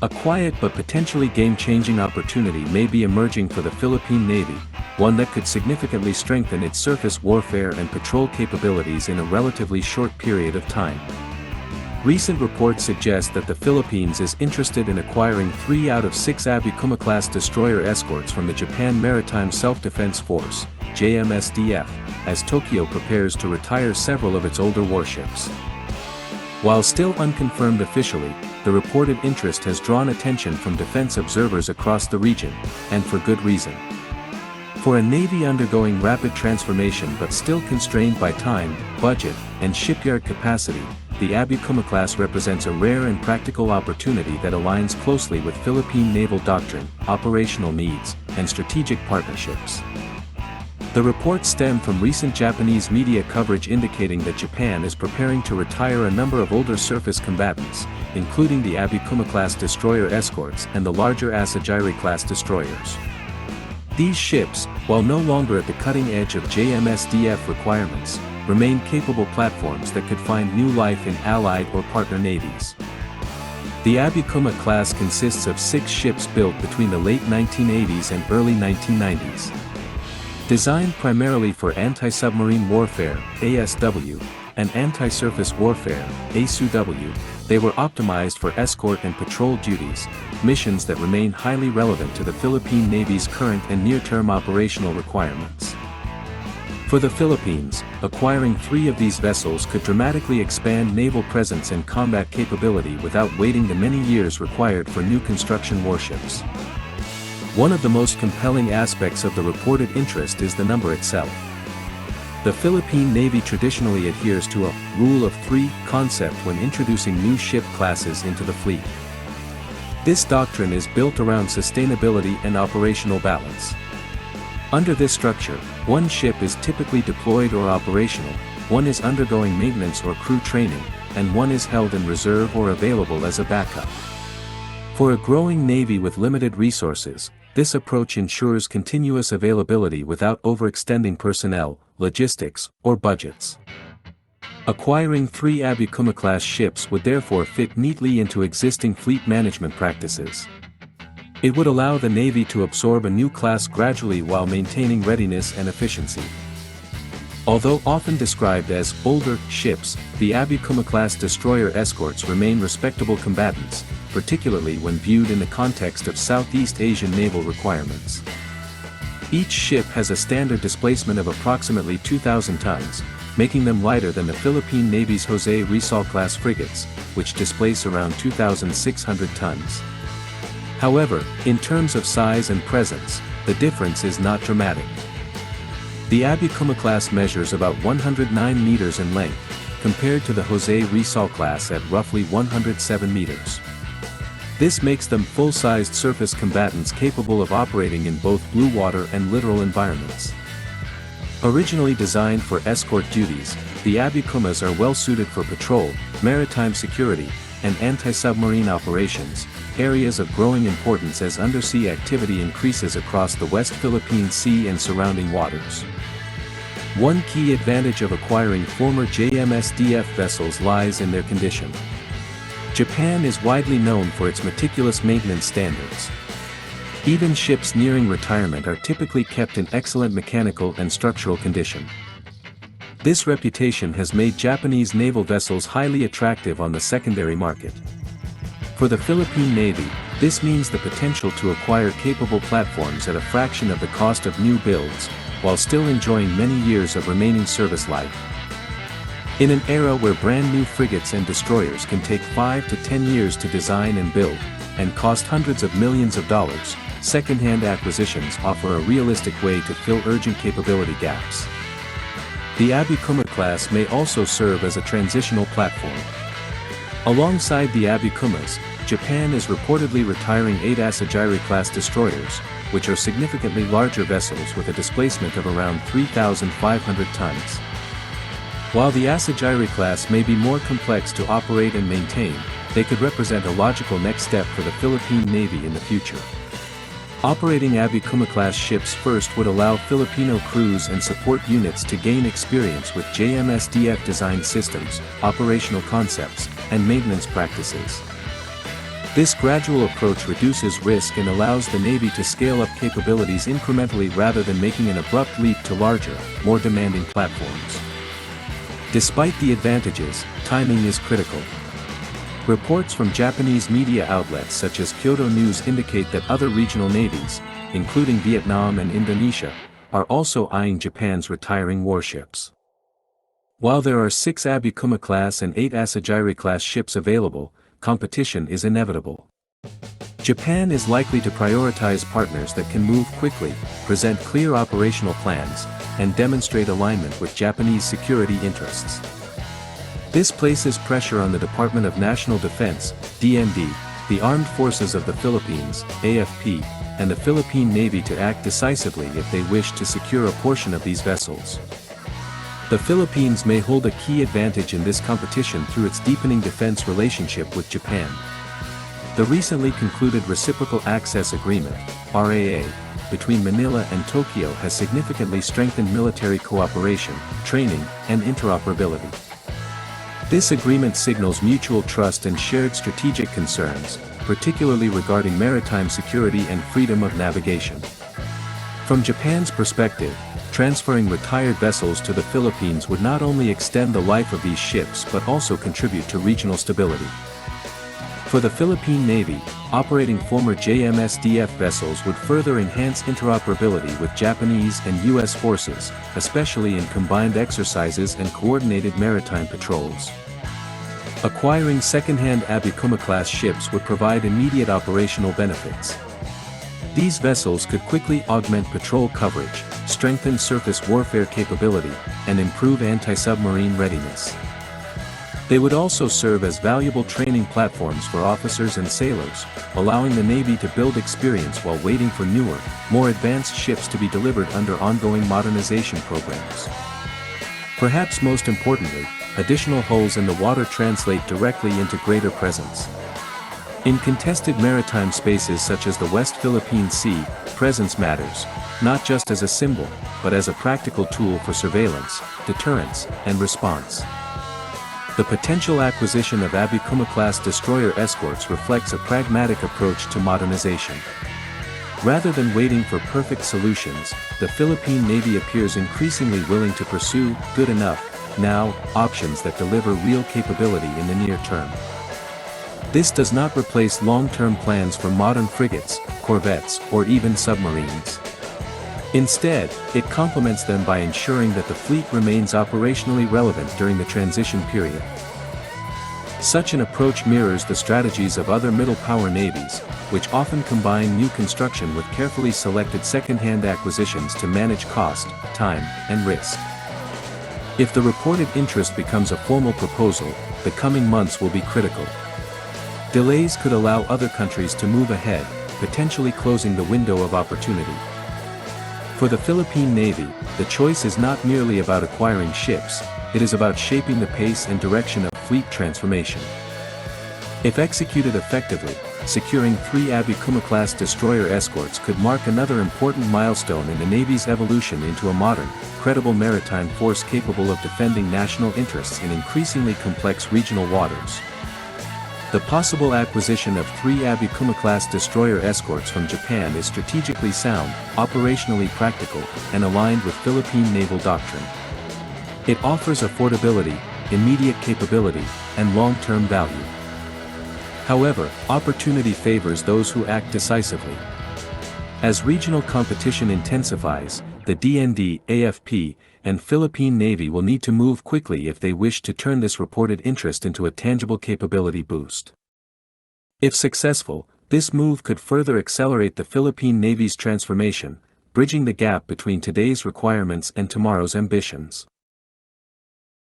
A quiet but potentially game-changing opportunity may be emerging for the Philippine Navy, one that could significantly strengthen its surface warfare and patrol capabilities in a relatively short period of time. Recent reports suggest that the Philippines is interested in acquiring 3 out of 6 Abukuma-class destroyer escorts from the Japan Maritime Self-Defense Force, JMSDF, as Tokyo prepares to retire several of its older warships. While still unconfirmed officially, the reported interest has drawn attention from defense observers across the region, and for good reason. For a navy undergoing rapid transformation but still constrained by time, budget, and shipyard capacity, the Abukuma class represents a rare and practical opportunity that aligns closely with Philippine naval doctrine, operational needs, and strategic partnerships. The reports stem from recent Japanese media coverage indicating that Japan is preparing to retire a number of older surface combatants, including the Abukuma-class destroyer escorts and the larger Asajiri-class destroyers. These ships, while no longer at the cutting edge of JMSDF requirements, remain capable platforms that could find new life in allied or partner navies. The Abukuma class consists of 6 ships built between the late 1980s and early 1990s. Designed primarily for anti-submarine warfare, ASW, and anti-surface warfare, ASUW, they were optimized for escort and patrol duties, missions that remain highly relevant to the Philippine Navy's current and near-term operational requirements. For the Philippines, acquiring 3 of these vessels could dramatically expand naval presence and combat capability without waiting the many years required for new construction warships. One of the most compelling aspects of the reported interest is the number itself. The Philippine Navy traditionally adheres to a rule of 3 concept when introducing new ship classes into the fleet. This doctrine is built around sustainability and operational balance. Under this structure, 1 ship is typically deployed or operational, 1 is undergoing maintenance or crew training, and 1 is held in reserve or available as a backup. For a growing Navy with limited resources, this approach ensures continuous availability without overextending personnel, logistics, or budgets. Acquiring 3 Abukuma-class ships would therefore fit neatly into existing fleet management practices. It would allow the Navy to absorb a new class gradually while maintaining readiness and efficiency. Although often described as older ships, the Abukuma-class destroyer escorts remain respectable combatants, particularly when viewed in the context of Southeast Asian naval requirements. Each ship has a standard displacement of approximately 2,000 tons, making them lighter than the Philippine Navy's Jose Rizal-class frigates, which displace around 2,600 tons. However, in terms of size and presence, the difference is not dramatic. The Abukuma class measures about 109 meters in length, compared to the Jose Rizal class at roughly 107 meters. This makes them full-sized surface combatants capable of operating in both blue water and littoral environments. Originally designed for escort duties, the Abukumas are well suited for patrol, maritime security, and anti-submarine operations, areas of growing importance as undersea activity increases across the West Philippine Sea and surrounding waters. One key advantage of acquiring former JMSDF vessels lies in their condition. Japan is widely known for its meticulous maintenance standards. Even ships nearing retirement are typically kept in excellent mechanical and structural condition. This reputation has made Japanese naval vessels highly attractive on the secondary market. For the Philippine Navy, this means the potential to acquire capable platforms at a fraction of the cost of new builds, while still enjoying many years of remaining service life. In an era where brand new frigates and destroyers can take 5 to 10 years to design and build, and cost hundreds of millions of dollars, second-hand acquisitions offer a realistic way to fill urgent capability gaps. The Abukuma class may also serve as a transitional platform. Alongside the Abukumas, Japan is reportedly retiring 8 Asajiri-class destroyers, which are significantly larger vessels with a displacement of around 3,500 tons. While the Asajiri class may be more complex to operate and maintain, they could represent a logical next step for the Philippine Navy in the future. Operating Abukuma-class ships first would allow Filipino crews and support units to gain experience with JMSDF design systems, operational concepts, and maintenance practices. This gradual approach reduces risk and allows the Navy to scale up capabilities incrementally rather than making an abrupt leap to larger, more demanding platforms. Despite the advantages, timing is critical. Reports from Japanese media outlets such as Kyodo News indicate that other regional navies, including Vietnam and Indonesia, are also eyeing Japan's retiring warships. While there are 6 Abukuma-class and 8 Asagiri-class ships available, competition is inevitable. Japan is likely to prioritize partners that can move quickly, present clear operational plans, and demonstrate alignment with Japanese security interests. This places pressure on the Department of National Defense, DND, the Armed Forces of the Philippines, AFP, and the Philippine Navy to act decisively if they wish to secure a portion of these vessels. The Philippines may hold a key advantage in this competition through its deepening defense relationship with Japan. The recently concluded Reciprocal Access Agreement, RAA, between Manila and Tokyo has significantly strengthened military cooperation, training, and interoperability. This agreement signals mutual trust and shared strategic concerns, particularly regarding maritime security and freedom of navigation. From Japan's perspective, transferring retired vessels to the Philippines would not only extend the life of these ships but also contribute to regional stability. For the Philippine Navy, operating former JMSDF vessels would further enhance interoperability with Japanese and U.S. forces, especially in combined exercises and coordinated maritime patrols. Acquiring second-hand Abukuma-class ships would provide immediate operational benefits. These vessels could quickly augment patrol coverage, strengthen surface warfare capability, and improve anti-submarine readiness. They would also serve as valuable training platforms for officers and sailors, allowing the Navy to build experience while waiting for newer, more advanced ships to be delivered under ongoing modernization programs. Perhaps most importantly, additional hulls in the water translate directly into greater presence. In contested maritime spaces such as the West Philippine Sea, presence matters, not just as a symbol, but as a practical tool for surveillance, deterrence, and response. The potential acquisition of Abukuma-class destroyer escorts reflects a pragmatic approach to modernization. Rather than waiting for perfect solutions, the Philippine Navy appears increasingly willing to pursue good enough, now, options that deliver real capability in the near term. This does not replace long-term plans for modern frigates, corvettes, or even submarines. Instead, it complements them by ensuring that the fleet remains operationally relevant during the transition period. Such an approach mirrors the strategies of other middle-power navies, which often combine new construction with carefully selected second-hand acquisitions to manage cost, time, and risk. If the reported interest becomes a formal proposal, the coming months will be critical. Delays could allow other countries to move ahead, potentially closing the window of opportunity. For the Philippine Navy, the choice is not merely about acquiring ships, it is about shaping the pace and direction of fleet transformation. If executed effectively, securing 3 Abukuma-class destroyer escorts could mark another important milestone in the Navy's evolution into a modern, credible maritime force capable of defending national interests in increasingly complex regional waters. The possible acquisition of 3 Abukuma-class destroyer escorts from Japan is strategically sound, operationally practical, and aligned with Philippine naval doctrine. It offers affordability, immediate capability, and long-term value. However, opportunity favors those who act decisively. As regional competition intensifies, the DND, AFP, and Philippine Navy will need to move quickly if they wish to turn this reported interest into a tangible capability boost. If successful, this move could further accelerate the Philippine Navy's transformation, bridging the gap between today's requirements and tomorrow's ambitions.